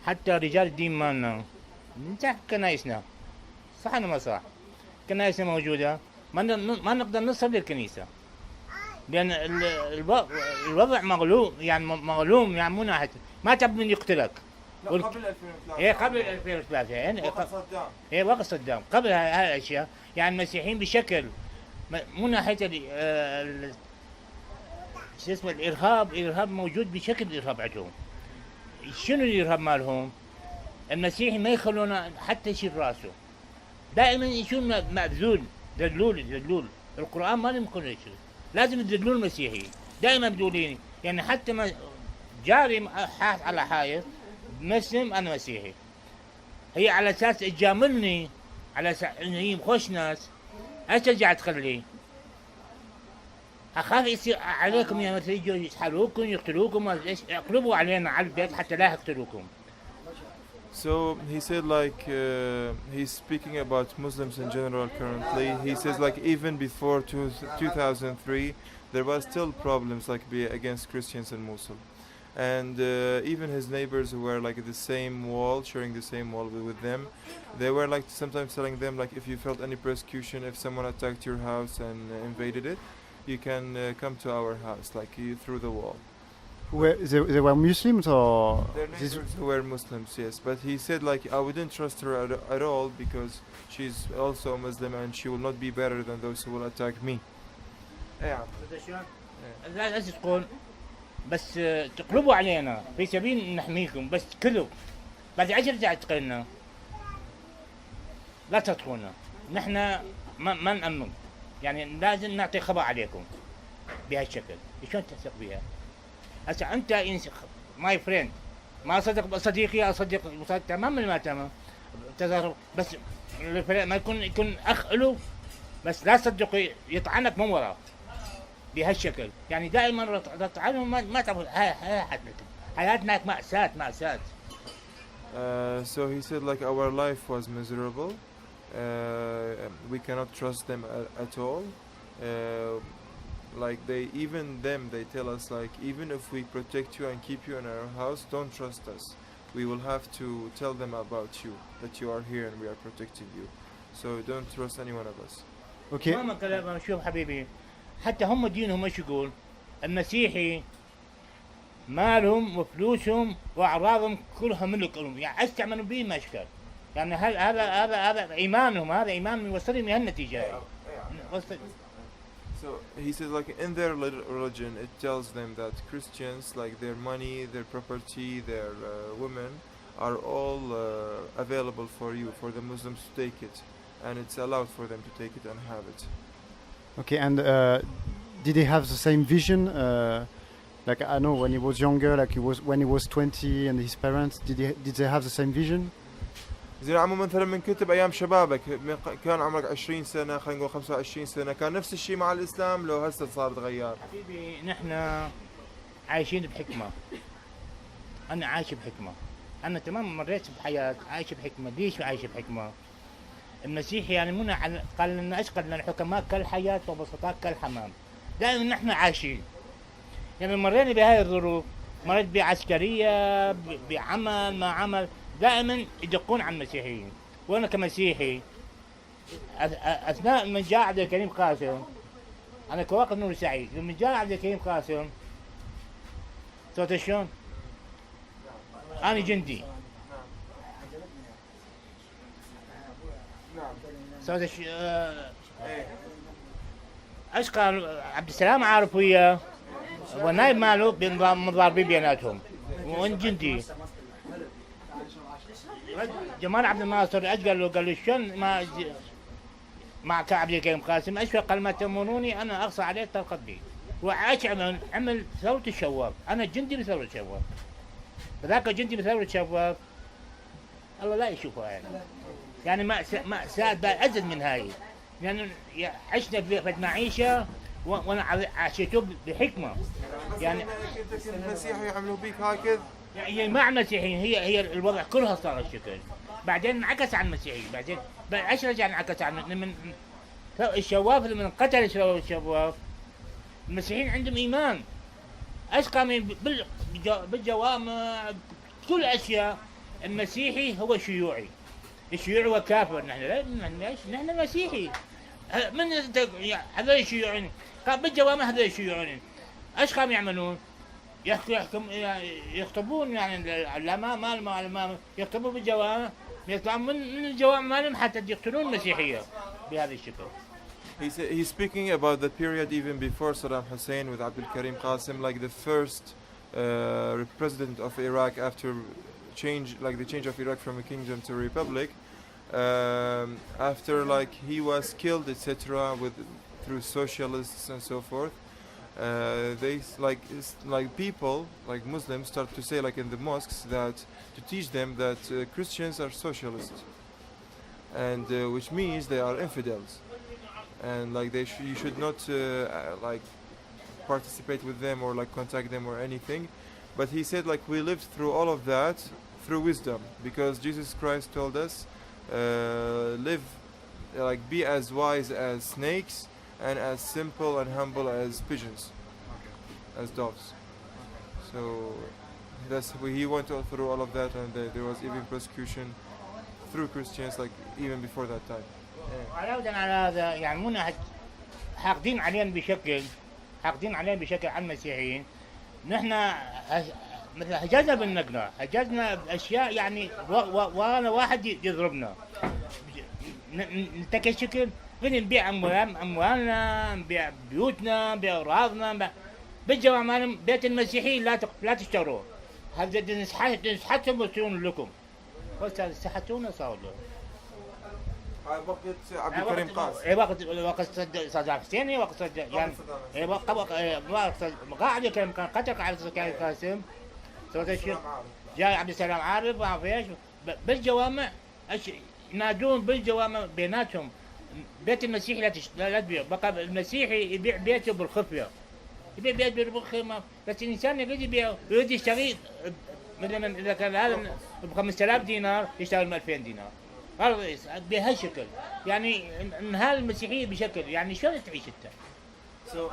حتى رجال الدين مالنا نفتح كنايسنا، صح ولا ما صح؟ كنايسنا موجودة، ما نقدر نصل للكنيسة، لأن الوضع مغلوم، يعني مغلوم، يعني مو ناحية ما تبي من يقتلك. لا قبل 2003. ايه قبل 2003 يعني وقت صدام. ايه وقت صدام، قبل هاي الاشياء، يعني المسيحيين بشكل مو ناحية شو اسمه الارهاب موجود بشكل ارهاب عندهم. شنو الارهاب مالهم؟ المسيحي ما يخلونه حتى يشيل راسه، دائما يشون مبذول، ذلول. القرآن ما يمكن يشيل، لازم يذلون المسيحي، دائما مبذولين. يعني حتى ما جاري حاس على حايط مسلم انا مسيحي، هي على اساس تجاملني، على اساس ان هي خوش ناس، اشجع تخلي، اخاف يصير عليكم يا مثل يجوا يسحلوكم يقتلوكم، ايش اقلبوا علينا على البيت حتى لا يقتلوكم. So he said like he's speaking about Muslims in general currently. He says like even before 2003 there was still problems like against Christians in Mosul. And even his neighbors who were like at the same wall, sharing the same wall with them, they were like sometimes telling them like if you felt any persecution, if someone attacked your house and invaded it, you can come to our house like through the wall. They were Muslims or? Their neighbors who were Muslims, yes. But he said like I wouldn't trust her at all because she's also a Muslim and she will not be better than those who will attack me. لا تقول بس تقلبوا علينا في سبيل نحميكم، بس كذب بعد 10 ساعات تقلنا لا تدخلنا، نحن ما نأمن، يعني لازم نعطي خبر عليكم بهالشكل. شلون تثق بها؟ هسه انت ماي فريند ما صدق صديقي، اصدق تمام ما تمام تظهر، بس ما يكون اخ له، بس لا تصدقوا يطعنك من وراه بهالشكل. يعني دائما تطعنهم ما تعرف هاي حياتنا مأساة. So he said like our life was miserable. We cannot trust them at all. Like they tell us like even if we protect you and keep you in our house, don't trust us. We will have to tell them about you, that you are here and we are protecting you. So don't trust any one of us. Okay. ما كلام شوف حبيبي، حتى هم دينهم ايش يقول؟ المسيحي مالهم وفلوسهم واعراضهم كلها ملك لهم، يعني استعملوا به ما اشكال. يعني هذا ايمانهم، هذا ايمان يوصلهم لهالنتيجه. So he says like in their religion it tells them that Christians like their money, their property, their women are all available for you, for the Muslims to take it, and it's allowed for them to take it and have it. Okay, and did they have the same vision? Like I know when he was younger, like when he was 20 and his parents, did they have the same vision? زين عمو مثلا من كتب ايام شبابك كان عمرك 20 سنه خلينا نقول 25 سنه كان نفس الشيء مع الاسلام لو هسه صار تغير؟ حبيبي نحن عايشين بحكمه، انا عايش بحكمه، انا تمام مريت بحياه عايش بحكمه. ليش عايش بحكمه؟ المسيح يعني منا قال لنا ايش؟ قال لنا الحكماء كالحياه وبسطاء كالحمام. دائما نحن عايشين، يعني مرينا بهاي الظروف، مريت بعسكريه بعمل ما عمل، دائما يدقون على المسيحيين. وانا كمسيحي اثناء من جاء عبد الكريم قاسم، انا كواقف نور سعيد، لما جاء عبد الكريم قاسم صوت شلون؟ انا جندي صوت ايش قال عبد السلام عارف وياه والنايب ماله مضاربين بيناتهم وان جندي. جمال عبد الناصر ايش قال له؟ قال له شلون ما مع عبد الكريم قاسم؟ ايش قال ما تأمنوني انا اقصى عليه ترقد بي. وعاش عمل ثورة الشواب، انا جندي بثورة الشواب، فذاك جندي بثورة الشواب الله لا يشوفها. يعني مأساة أزيد من هاي، يعني عشنا في معيشة وانا عاشته بحكمة. يعني المسيحي يعملوا بيك هكذا، هي مع المسيحيين هي الوضع كلها صار الشكل. بعدين انعكس على المسيحيين، بعدين ايش رجع انعكس على من الشواف لما قتل الشواف. المسيحيين عندهم ايمان، ايش قام بالجوامع كل اشياء المسيحي هو شيوعي، الشيوعي هو كافر. نحن لا، ليش؟ نحن مسيحي. من هذول الشيوعيين كان بالجوامع، هذول الشيوعيين ايش كانوا يعملون؟ يخطبون يعني العلماء يخطبون بالجوامع، يطلعون من الجوامع مالهم حتى يقتلون المسيحية بهذا الشكل. He's speaking about the period even before Saddam Hussein with Abdul Karim Qasim, like the first president of Iraq after the change of Iraq from a kingdom to a republic. After like he was killed, etc., through socialists and so forth. They like people like Muslims start to say like in the mosques that to teach them that Christians are socialists, and which means they are infidels, and like you should not like participate with them or like contact them or anything. But he said like we lived through all of that through wisdom, because Jesus Christ told us be as wise as snakes and as simple and humble as pigeons, as doves. So he went through all of that, and there was even persecution through Christians like even before that time. علاوة على هذا يعني منا حاقدين علينا بشكل على المسيحيين. نحن مثل هجزنا بالنقلة، هجزنا بأشياء يعني وانا واحد يضربنا نتكي شكل نبيع أموالنا، نبيع بيوتنا، نبيع أغراضنا. بالجوامع مالهم بيت المسيحيين لا تشتروه، هذا نسحتهم ويصيرون لكم، بس سحتونا صاروا له. وقت عبد الكريم قاسم، وقت صدام حسين، وقت يعني قاعد كان قتل على صدام قاسم، جاي عبد السلام عارف ما في ايش. بالجوامع ينادون بالجوامع بيناتهم بيت المسيحي لا تبيع. بقى المسيحي يبيع بيته بالخفيه، يبيع بيته بالخفيه، بس الانسان يريد يشتري مثلا اذا كان هذا ب 5000 دينار يشتري ب 2000 دينار بهالشكل. يعني انهال المسيحيه بشكل يعني شلون تعيش انت؟ So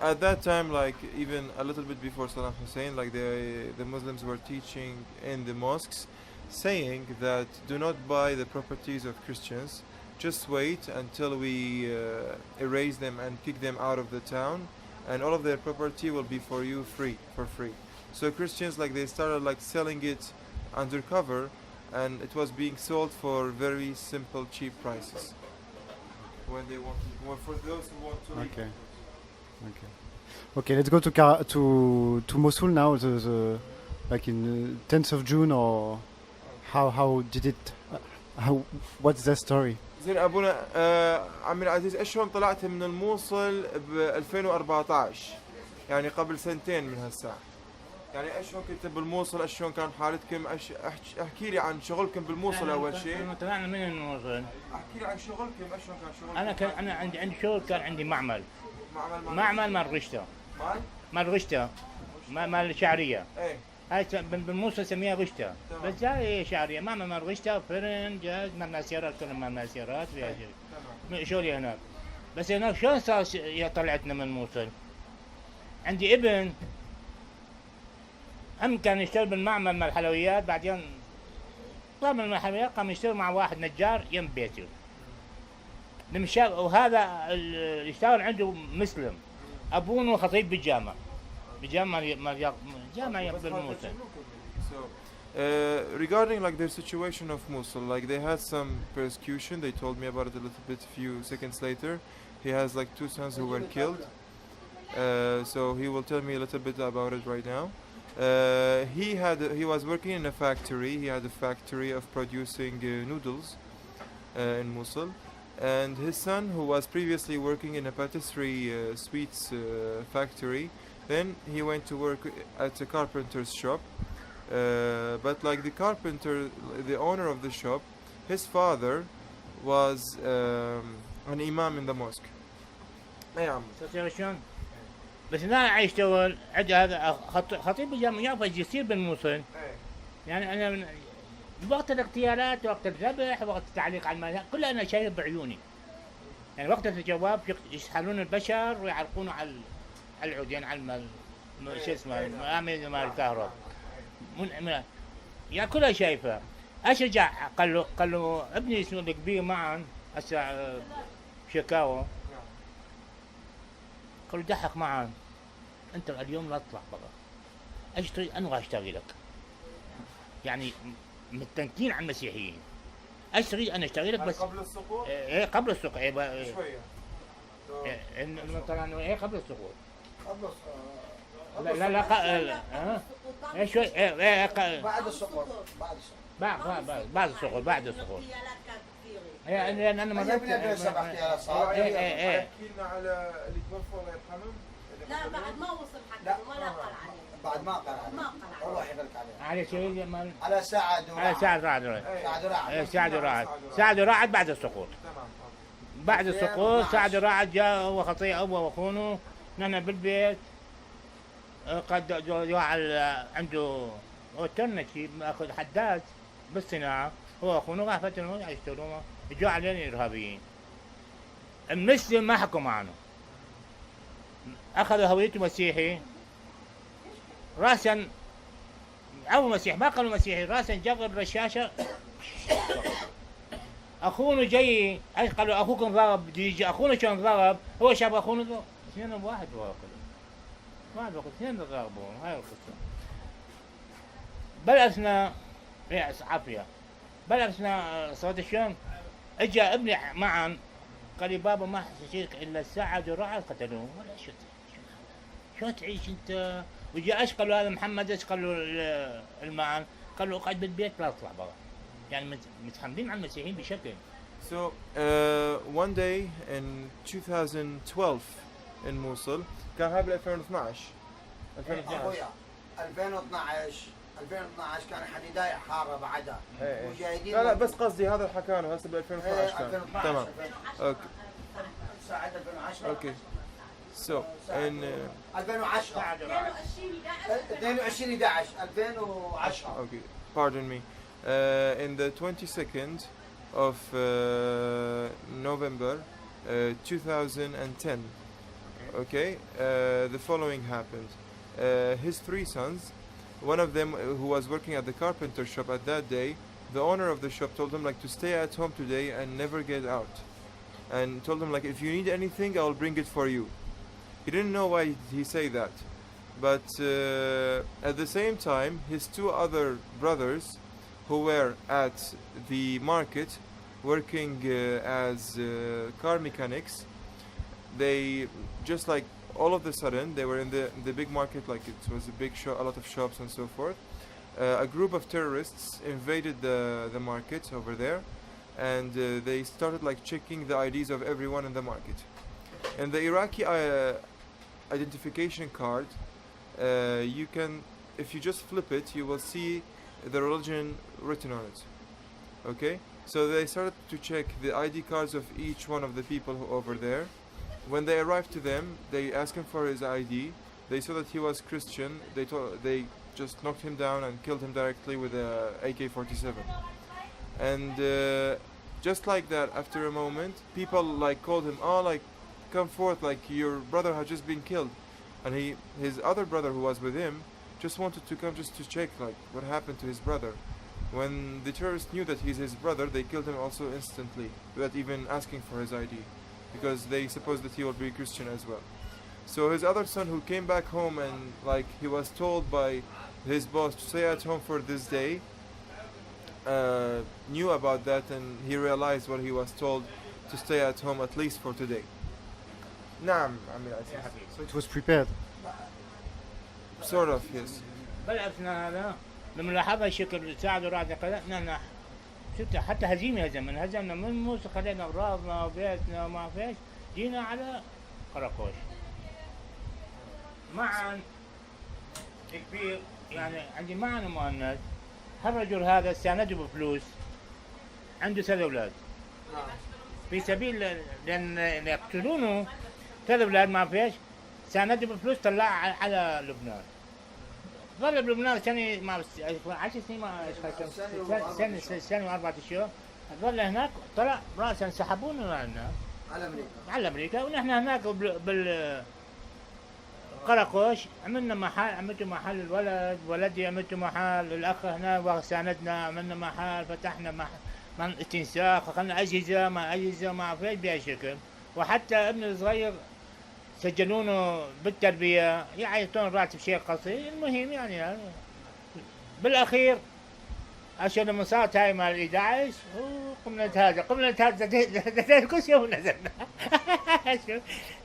at that time, like even a little bit before Saddam Hussein, like the Muslims were teaching in the mosques, saying that do not buy the properties of Christians. Just wait until we erase them and kick them out of the town, and all of their property will be for you for free. So Christians like they started like selling it undercover, and it was being sold for very simple, cheap prices. When they want, for those who want to. Okay, let's go to Mosul now. Like in 10th of June, or how did it? What's the story? زين ابونا عمي العزيز، اشلون طلعت من الموصل ب 2014 يعني قبل سنتين من هالساعه؟ يعني اشلون كنت بالموصل؟ اشلون كان حالتكم؟ احكي لي عن شغلكم بالموصل اول شيء. طلعنا من الموصل. احكي لي عن شغلكم، اشلون كان شغلكم؟ انا عندي شغل، كان عندي معمل مال غشته. مال غشته، مال شعريه. ايه هاي بالموصل سميها غشته، بس هاي شعريه. مال غشته، فرن، جاز، مال سيارات، كلهم مال سيارات فيها شغلي هناك. بس هناك شلون صار طلعتنا من الموصل؟ عندي ابن كان يشتغل بالمعمل مال الحلويات، بعدين طلع من الحلويات قام يشتغل مع واحد نجار يم بيته. وهذا اللي يشتغل عنده مسلم، ابوه خطيب بالجامع جامع بالموصل. So regarding like their situation of Mosul, like they had some persecution. They told me about it a little bit a few seconds later. He has like 2 sons who were killed. So he will tell me a little bit about it right now. He was working in a factory. He had a factory of producing noodles in Mosul, and his son, who was previously working in a patisserie sweets factory, then he went to work at a carpenter's shop. But like the carpenter, the owner of the shop, his father was an imam in the mosque. بس هنا يشتغل عند هذا خطيب الجامع يعرف ايش يصير بالموصل. يعني انا وقت الاغتيالات، وقت الذبح، وقت التعليق على المال، كله انا شايف بعيوني. يعني وقت الجواب يسحلون البشر ويعلقونه على العود، يعني على شو اسمه مال الكهرباء. يعني كلها شايفه. ايش رجع قال له ابني اسمه الكبير معا هسه شكاوى. قال له ضحك معا انت اليوم لا تطلع برا. ايش تريد؟ انا اشتغل لك. يعني متنكين على المسيحيين. ايش تريد؟ انا اشتغل لك بس قبل السقوط؟ ايه قبل السقوط. شويه. مثلا ايه قبل السقوط. قبل لا ايه شوي بعد السقوط. بعد السقوط. بعد السقوط. لان انا ما يبني سبع اختيارات صار. احكي لنا على اللي توفوا الله يرحمهم. لا بعد ما وصل حتى ما لا قال عليه. بعد ما قال عليه. والله يحفظك عليه. على شيء مال على سعد وراعد. على سعد راعد. سعد راعد بعد السقوط. تمام. بعد السقوط سعد راعد جاء هو خطيئة أبوه وأخونه. نحن بالبيت قد جاء عنده هو ترنكي ماخذ حداد بالصناعة. هو أخونه راح فترة يشتغلون. جاء علينا إرهابيين. المسلم ما حكوا معنا. أخذوا هويته مسيحي راسا أو مسيح ما قالوا مسيحي راسا جغل رشاشة. أخونا جاي ايش قالوا أخوكم ضرب بده يجي. أخونا شلون ضرب هو شاف أخونا ضرب اثنين واحد واحد اثنين ضربوا. هاي القصة. بلغنا عافية. بلغنا صوت شلون اجى ابني معا قال لي بابا ما حسيتك الا سعد وراعد قتلوه. ولا شو تعيش انت. وجاء ايش قالوا هذا محمد ايش قالوا المعن. قالوا اقعد بالبيت لا تطلع برا. يعني متحملين على المسيحيين بشكل. So one day in 2012 in موصل كان هاي بال 2012. اخويا 2012 كان حديداية حارة بعدها. مجاهدين. لا بس قصدي هذا حكانه هسه بال 2012 كان. تمام. اوكي. ساعة 2010. اوكي. So in 2010 22/11 2010. okay, pardon me. In the 22nd of November 2010, okay, the following happened. His three sons, one of them who was working at the carpenter shop at that day, the owner of the shop told him like to stay at home today and never get out, and told him like if you need anything I'll bring it for you. He didn't know why he say that, but at the same time his two other brothers who were at the market working as car mechanics, they just like all of a sudden they were in the big market, like it was a big shop, a lot of shops and so forth. A group of terrorists invaded the market over there, and they started like checking the IDs of everyone in the market. And the Iraqi identification card, you can, if you just flip it, you will see the religion written on it. Okay, so they started to check the ID cards of each one of the people who over there. When they arrived to them, they asked him for his ID. They saw that he was Christian. They just knocked him down and killed him directly with a AK47. And just like that, after a moment, people like called him, oh, like come forth, like your brother had just been killed. And his other brother who was with him just wanted to come just to check like what happened to his brother. When the terrorists knew that he's his brother, they killed him also instantly without even asking for his ID, because they supposed that he will be Christian as well. So his other son who came back home and like he was told by his boss to stay at home for this day, knew about that, and he realized what he was told to stay at home at least for today. نعم عمي العزيز. So it was prepared. Sort of, yes. بلغنا هذا لما لاحظنا الشكل ساعد وراعد قلنا شفت حتى هزيمة هزمنا من موسى خلينا أغراضنا وبيتنا وما فيش. جينا على قراقوش معا كبير. يعني عندي معنا مؤنث. هالرجل هذا سانده بفلوس. عنده 3 أولاد. في سبيل لأن يقتلونه 3 أولاد ما فيش. سانده بفلوس طلع على لبنان. ظل بلبنان سنة ما 10 سنين ما سنة و4 أشهر. ظل هناك طلع راسا سحبونا لنا على امريكا. على امريكا ونحن هناك قرقوش عملنا محل، عملت محل الولد، ولدي عملت محل، الأخ هنا وساندنا، عملنا محل، فتحنا محل استنساخ، أخذنا أجهزة ما أعرف إيش بهالشكل. وحتى ابني الصغير سجلونه بالتربية، يعطون راتب شيء قصير. المهم يعني بالأخير عشان لما صارت هاي مال 11 قمنا نتهاجر كل شيء ونزلنا.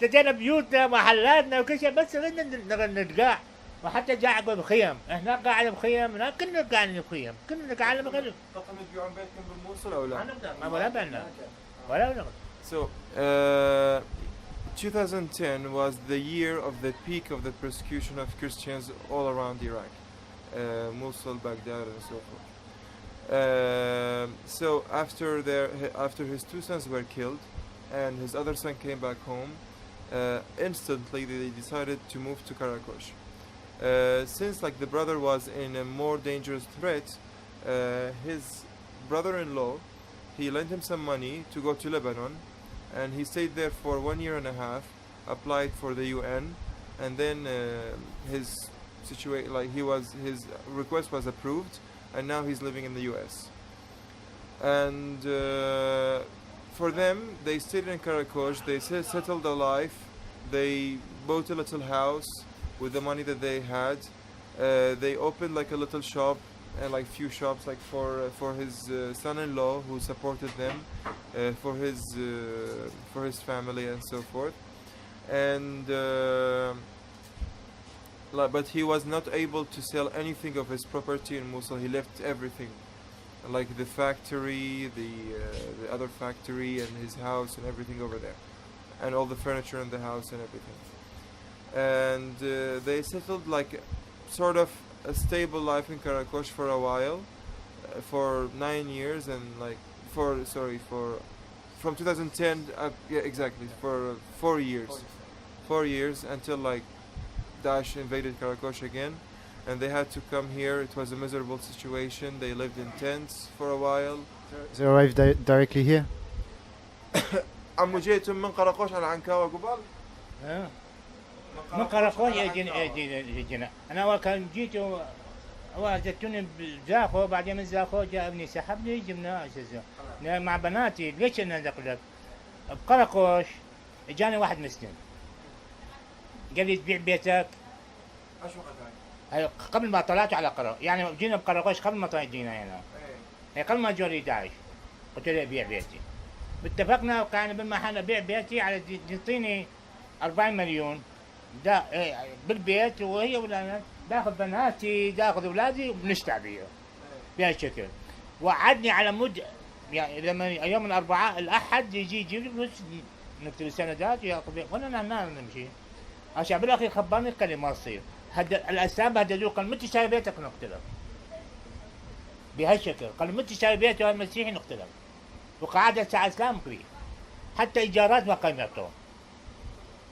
تجينا بيوتنا محلاتنا وكل شيء، بس بدنا نتقاع. وحتى قاعد بخيم، احنا قاعد بخيم، هناك كلنا قاعدين بخيم، كلنا قاعدين بخيم. تقدروا تبيعون بيتكم بالموصل او لا؟ ما نقدر، ما ولا بنا ولا نقدر. So 2010 was the year of the peak of the persecution of Christians all around Iraq, Mosul, Baghdad, and so forth. So after his two sons were killed, and his other son came back home, instantly they decided to move to Quosh. Since like the brother was in a more dangerous threat, his brother-in-law, he lent him some money to go to Lebanon, and he stayed there for 1 year and a half, applied for the UN, and then his request was approved, and now he's living in the US. And for them, they stayed in Quosh, they settled a life, they bought a little house with the money that they had. They opened like a little shop and like few shops like for his son-in-law who supported them, for his family and so forth. And but he was not able to sell anything of his property in Mosul. He left everything, like the factory, the other factory, and his house and everything over there, and all the furniture in the house and everything. And they settled like sort of a stable life in Quosh for a while, for 9 years, and like from 2010 yeah, exactly, for 4 years. 4 years until like Daesh invaded Quosh again, and they had to come here. It was a miserable situation. They lived in tents for a while. They arrived directly here? عمو جيتم من قرقوش على عنكاوة قبل؟ من قرقوش يجينا. أنا أول كان جيت وزتوني بزاخو، بعدين من زاخو جاء ابني سحبني جبنا مع بناتي. ليش أنا نقلب؟ بقرقوش جاني واحد مسلم قال لي تبيع بيتك. ايش وقت هاي؟ قبل ما طلعت على يعني جينا بقرقوش قبل ما جينا هنا. هي قبل ما جوري داعش قلت له ابيع بيتي. اتفقنا وكان بالمحل ابيع بيتي على يعطيني 40 مليون بالبيت، وهي ولا داخل بناتي داخل اولادي وبنشتع بيه بهالشكل. وعدني على مد يعني لما يوم الاربعاء الاحد يجي يجيب لي فلوس نكتب السندات وياخذ، وانا نمشي. عشان بالاخير خبرني قال لي ما تصير، الاسباب هددوه قال متى شاي بيتك نقتلك بهالشكل. قال متى شاي بيته المسيحي نقتلك. وقعدت الساعه اسلام كبير، حتى ايجارات ما كانوا يعطون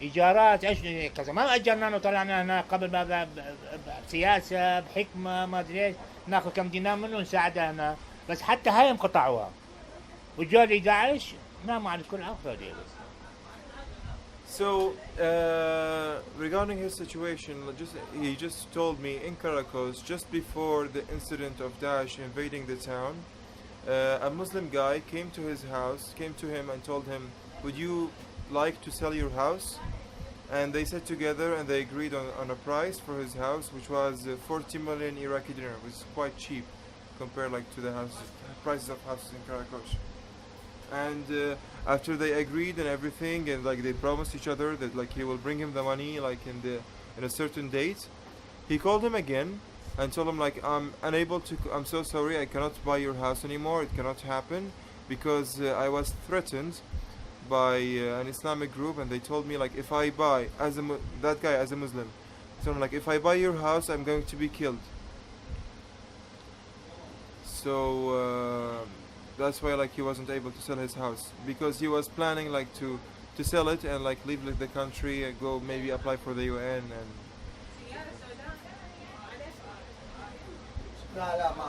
ايجارات. ايش كذا ما اجرنا وطلعنا هنا قبل ما بسياسه بحكمه ما ادري ايش، ناخذ كم دينار منه ونساعده هنا، بس حتى هاي انقطعوها. وجوا لي داعش ناموا على كل عفره دي. So regarding his situation, he just told me in Quosh, just before the incident of Daesh invading the town, a Muslim guy came to him and told him, would you like to sell your house? And they sat together and they agreed on a price for his house, which was 40 million Iraqi dinar, which is quite cheap compared like to the prices of houses in Quosh. And after they agreed and everything, and like they promised each other that like he will bring him the money like in a certain date, he called him again and told him like, I'm so sorry, I cannot buy your house anymore. It cannot happen because I was threatened by an Islamic group, and they told me like if I buy that guy as a Muslim, so I'm like if I buy your house, I'm going to be killed. So that's why like he wasn't able to sell his house, because he was planning like to sell it and like leave like the country and go maybe apply for the UN and لا ما